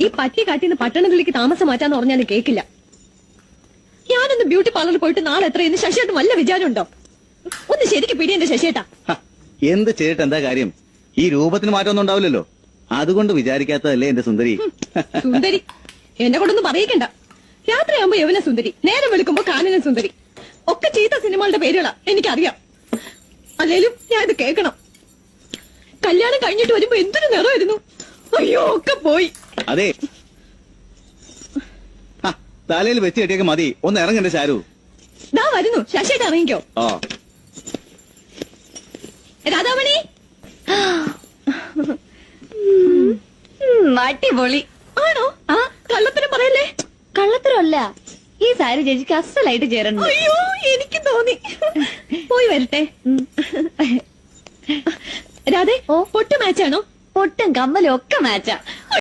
ഈ പട്ടി കാട്ടിന്ന് പട്ടണത്തിലേക്ക് താമസം മാറ്റാന്ന് പറഞ്ഞാലും കേക്കില്ല. ഞാനൊന്ന് ബ്യൂട്ടി പാർലറിൽ പോയിട്ട് നാളെ എത്രയെന്ന് ശശിയേട്ടൻ വല്ല വിചാരമുണ്ടോ? ഒന്ന് ശരിക്ക് പിടി എന്റെ ശശിയേട്ടാ. എന്ത് ചെയ്തിട്ട് എന്താ കാര്യം? ഈ രൂപത്തിന് മാറ്റമൊന്നും ഉണ്ടാവില്ലല്ലോ. അതുകൊണ്ട് വിചാരിക്കാത്തതല്ലേ എന്റെ സുന്ദരി. സുന്ദരി എന്നെ കൊണ്ടൊന്നും പറയിക്കണ്ട. രാത്രിയാകുമ്പോ യവന സുന്ദരി, നേരം വെളുക്കുമ്പോ കാനന സുന്ദരി, ഒക്കെ ചീത്ത സിനിമകളുടെ പേരുകളാ എനിക്കറിയാം. അല്ലേലും ഞാൻ ഇത് കേൾക്കണം. കല്യാണം കഴിഞ്ഞിട്ട് വരുമ്പോ എന്തൊരു നിറമായിരുന്നു. അയ്യോ ഒക്കെ പോയി. അതെ, തലയിൽ വെച്ച് കെട്ടിയൊക്കെ മതി. ഒന്ന് ഇറങ്ങണ്ടേ ശാരു? ദാ വരുന്നു. ശശിയേട്ടാ ഇറങ്ങിക്കോ. രാധാമണി അടിപൊളി ആണോ? ആ കള്ളത്തരം പറയല്ലേ. കള്ളത്തരമല്ല, ഈ സാരി ചേച്ചിക്ക് അസലായിട്ട് ചേരണം. അയ്യോ എനിക്ക് തോന്നി. പോയി വരട്ടെ. രാധേ, പൊട്ട് മാച്ചാണോ? പൊട്ടും കമ്മലും ഒക്കെ മാച്ചാ.